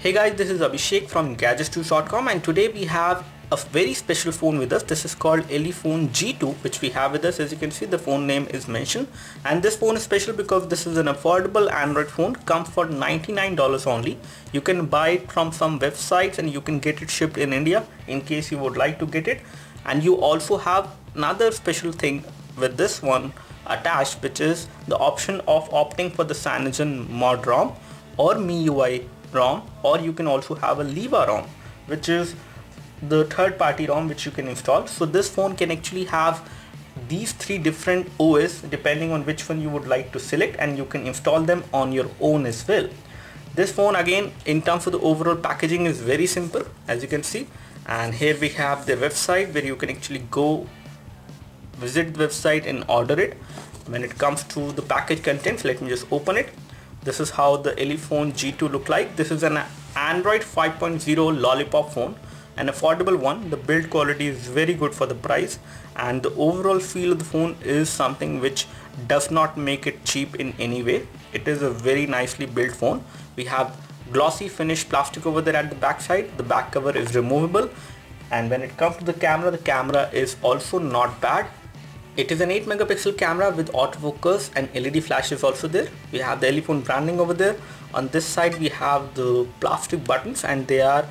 Hey guys, this is Abhishek from gadgets2.com and today we have a very special phone with us. This is called Elephone G2 which we have with us. As you can see, the phone name is mentioned, and this phone is special because this is an affordable Android phone, comes for $99 only. You can buy it from some websites and you can get it shipped in India in case you would like to get it. And you also have another special thing with this one attached, which is the option of opting for the Cyanogen Mod ROM or MIUI ROM, or you can also have a Leva ROM, which is the third party ROM which you can install. So this phone can actually have these three different OS depending on which one you would like to select, and you can install them on your own as well. This phone, again, in terms of the overall packaging, is very simple, as you can see. And here we have the website where you can actually go visit the website and order it. When it comes to the package contents, let me just open it. This is how the Elephone G2 look like. This is an Android 5.0 lollipop phone, an affordable one. The build quality is very good for the price, and the overall feel of the phone is something which does not make it cheap in any way. It is a very nicely built phone. We have glossy finished plastic over there at the back side. The back cover is removable, and when it comes to the camera is also not bad. It is an 8 megapixel camera with autofocus, and LED flash is also there. We have the Elephone branding over there. On this side we have the plastic buttons, and they are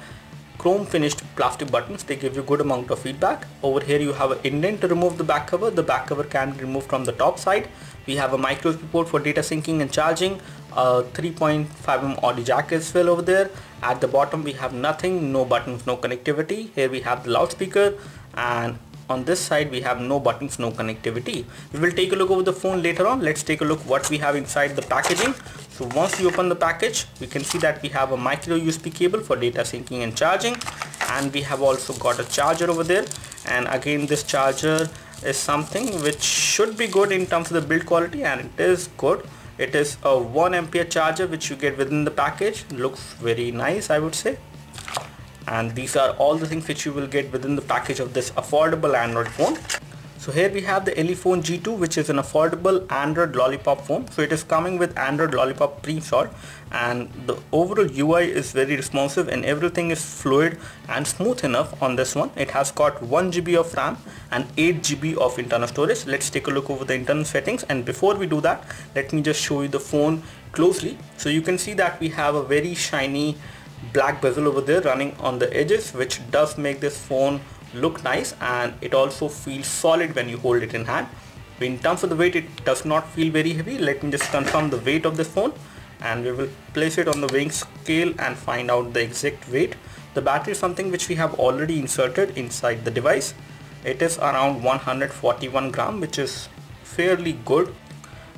chrome finished plastic buttons. They give you good amount of feedback. Over here you have an indent to remove the back cover. The back cover can be removed from the top side. We have a micro USB port for data syncing and charging. 3.5mm audio jack is well over there. At the bottom we have nothing, no buttons, no connectivity. Here we have the loudspeaker, and on this side we have no buttons, no connectivity. We will take a look over the phone later on. Let's take a look what we have inside the packaging. So once you open the package, we can see that we have a micro USB cable for data syncing and charging, and we have also got a charger over there. And again, this charger is something which should be good in terms of the build quality, and it is good. It is a 1 ampere charger which you get within the package. Looks very nice, I would say. And these are all the things which you will get within the package of this affordable Android phone. So here we have the Elephone G2, which is an affordable Android lollipop phone. So it is coming with Android lollipop pre-installed, and the overall UI is very responsive and everything is fluid and smooth enough on this one. It has got 1 GB of RAM and 8 GB of internal storage. Let's take a look over the internal settings, and before we do that, let me just show you the phone closely. So you can see that we have a very shiny black bezel over there running on the edges, which does make this phone look nice, and it also feels solid when you hold it in hand. In terms of the weight, it does not feel very heavy. Let me just confirm the weight of this phone, and we will place it on the weighing scale and find out the exact weight. The battery is something which we have already inserted inside the device. It is around 141 gram, which is fairly good.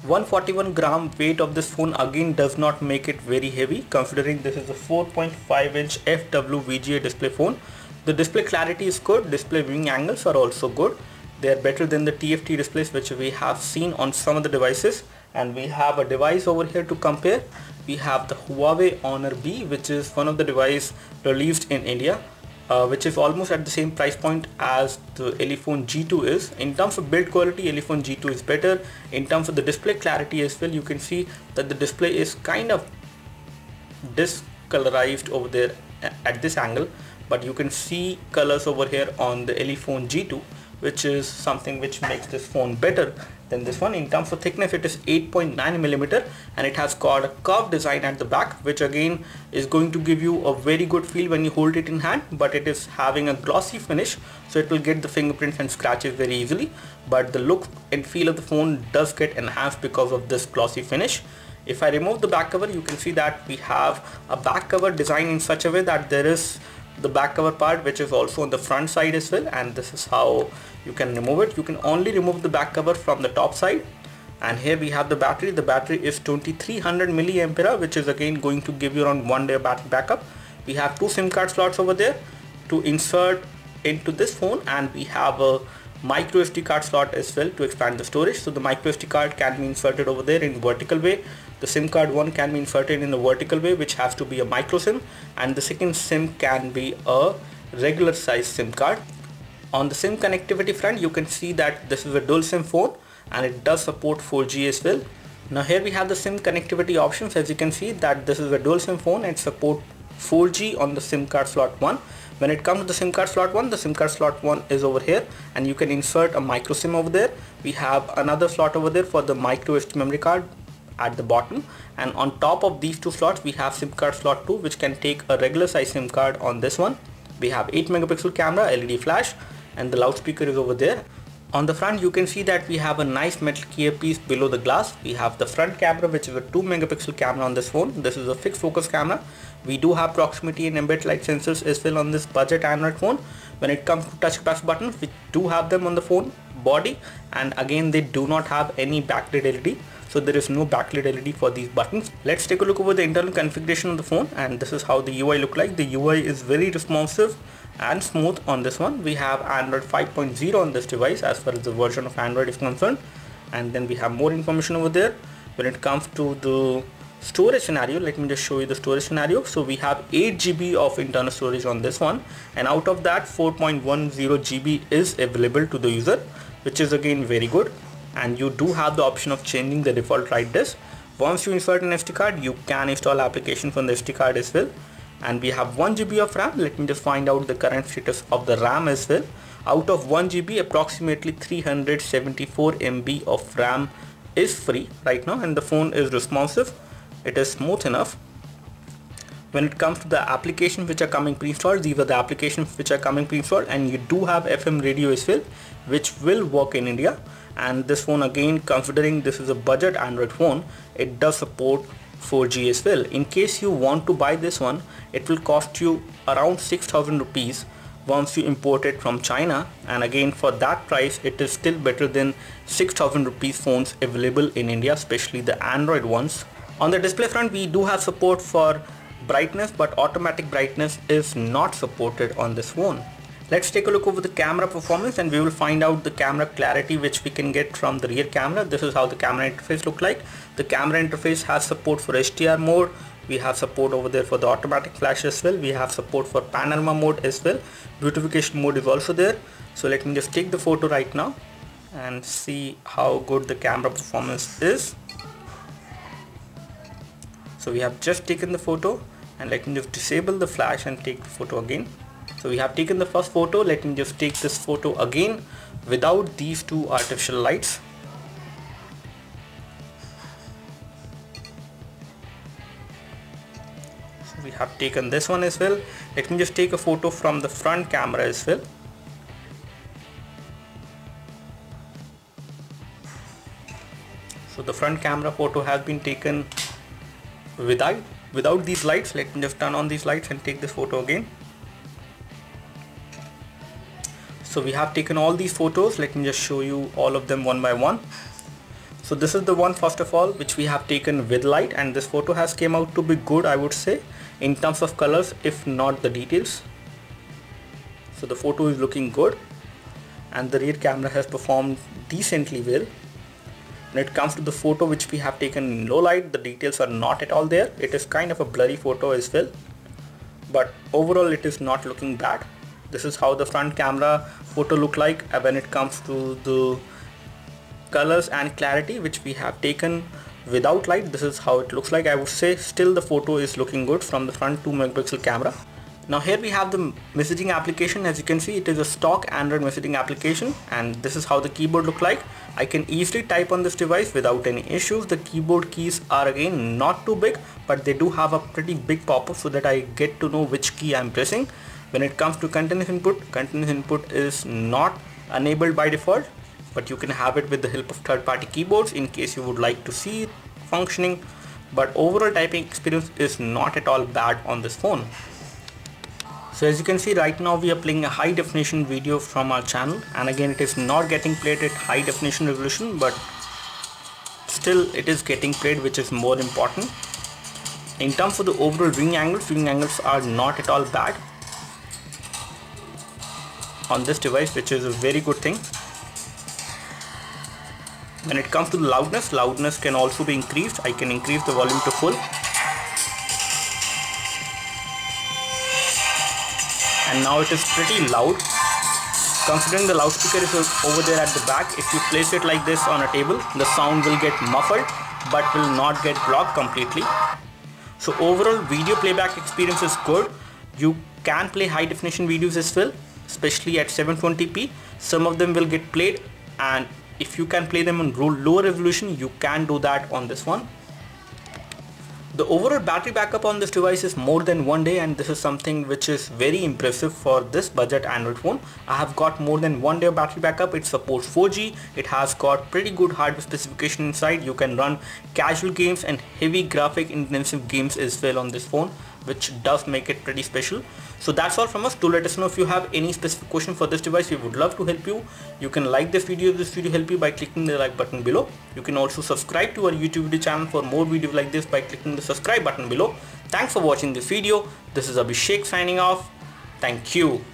141 gram weight of this phone again does not make it very heavy, considering this is a 4.5 inch FWVGA display phone. The display clarity is good. Display viewing angles are also good. They are better than the TFT displays which we have seen on some of the devices. And we have a device over here to compare. We have the Huawei Honor B, which is one of the devices released in India, which is almost at the same price point as the Elephone G2 is. In terms of build quality, Elephone G2 is better. In terms of the display clarity as well, you can see that the display is kind of discolorized over there at this angle, but you can see colors over here on the Elephone G2, which is something which makes this phone better than this one. In terms of thickness, it is 8.9mm, and it has got a curved design at the back, which again is going to give you a very good feel when you hold it in hand. But it is having a glossy finish, so it will get the fingerprints and scratches very easily, but the look and feel of the phone does get enhanced because of this glossy finish. If I remove the back cover, you can see that we have a back cover designed in such a way that there is the back cover part which is also on the front side as well, and this is how you can remove it. You can only remove the back cover from the top side. And here we have the battery. The battery is 2300 milliampere, which is again going to give you around 1 day battery backup. We have 2 SIM card slots over there to insert into this phone, and we have a micro SD card slot as well to expand the storage. So the micro SD card can be inserted over there in vertical way. The SIM card one can be inserted in a vertical way, which has to be a micro SIM, and the second SIM can be a regular size SIM card. On the SIM connectivity front, you can see that this is a dual SIM phone, and it does support 4G as well. Now here we have the SIM connectivity options. As you can see that this is a dual SIM phone and support 4G on the SIM card slot 1. When it comes to the SIM card slot 1, the SIM card slot 1 is over here and you can insert a micro SIM over there. We have another slot over there for the micro SD memory card at the bottom, and on top of these two slots we have SIM card slot 2, which can take a regular size SIM card on this one. We have 8 megapixel camera, LED flash, and the loudspeaker is over there. On the front you can see that we have a nice metal clear piece below the glass. We have the front camera, which is a 2 megapixel camera on this phone. This is a fixed focus camera. We do have proximity and ambient light sensors as well on this budget Android phone. When it comes to touch press buttons, we do have them on the phone body, and again they do not have any backlit LED. So there is no backlit LED for these buttons. Let's take a look over the internal configuration of the phone, and this is how the UI look like. The UI is very responsive and smooth on this one. We have Android 5.0 on this device as far as the version of Android is concerned, and then we have more information over there. When it comes to the storage scenario, let me just show you the storage scenario. So we have 8 GB of internal storage on this one, and out of that 4.10 GB is available to the user, which is again very good. And you do have the option of changing the default write disk. Once you insert an SD card, you can install application from the SD card as well. And we have 1 GB of RAM. Let me just find out the current status of the RAM as well. Out of 1 GB, approximately 374 MB of RAM is free right now, and the phone is responsive. It is smooth enough. When it comes to the applications which are coming pre-installed, these are the applications which are coming pre-installed, and you do have FM radio as well, which will work in India. And this phone, again, considering this is a budget Android phone, it does support 4G as well. In case you want to buy this one, it will cost you around 6,000 rupees once you import it from China, and again for that price it is still better than 6,000 rupees phones available in India, especially the Android ones. On the display front, we do have support for brightness, but automatic brightness is not supported on this phone. Let's take a look over the camera performance, and we will find out the camera clarity which we can get from the rear camera. This is how the camera interface look like. The camera interface has support for HDR mode. We have support over there for the automatic flash as well. We have support for panorama mode as well. Beautification mode is also there. So let me just take the photo right now and see how good the camera performance is. So we have just taken the photo, and let me just disable the flash and take the photo again. So we have taken the first photo. Let me just take this photo again without these two artificial lights. So we have taken this one as well. Let me just take a photo from the front camera as well. So the front camera photo has been taken without these lights. Let me just turn on these lights and take this photo again. So we have taken all these photos. Let me just show you all of them one by one. So this is the one first of all which we have taken with light, and this photo has came out to be good, I would say, in terms of colors, if not the details. So the photo is looking good, and the rear camera has performed decently well. When it comes to the photo which we have taken in low light, the details are not at all there. It is kind of a blurry photo as well, but overall it is not looking bad. This is how the front camera photo look like when it comes to the colors and clarity which we have taken without light. This is how it looks like. I would say still the photo is looking good from the front 2 megapixel camera. Now here we have the messaging application. As you can see, it is a stock Android messaging application, and this is how the keyboard look like. I can easily type on this device without any issues. The keyboard keys are again not too big, but they do have a pretty big pop-up so that I get to know which key I'm pressing. When it comes to continuous input is not enabled by default, but you can have it with the help of third-party keyboards in case you would like to see it functioning. But overall typing experience is not at all bad on this phone. So as you can see, right now we are playing a high definition video from our channel, and again it is not getting played at high definition resolution, but still it is getting played, which is more important. In terms of the overall viewing angles are not at all bad on this device, which is a very good thing. When it comes to the loudness can also be increased. I can increase the volume to full, and now it is pretty loud. Considering the loudspeaker is over there at the back, if you place it like this on a table, the sound will get muffled but will not get blocked completely. So overall video playback experience is good. You can play high definition videos as well, especially at 720p. Some of them will get played, and if you can play them on lower resolution, you can do that on this one. The overall battery backup on this device is more than 1 day, and this is something which is very impressive for this budget Android phone. I have got more than 1 day of battery backup. It supports 4G. It has got pretty good hardware specification inside. You can run casual games and heavy graphic intensive games as well on this phone, which does make it pretty special. So that's all from us. Do let us know if you have any specific question for this device. We would love to help you. You can like this video if this video helped you by clicking the like button below. You can also subscribe to our YouTube video channel for more videos like this by clicking the subscribe button below. Thanks for watching this video. This is Abhishek signing off. Thank you.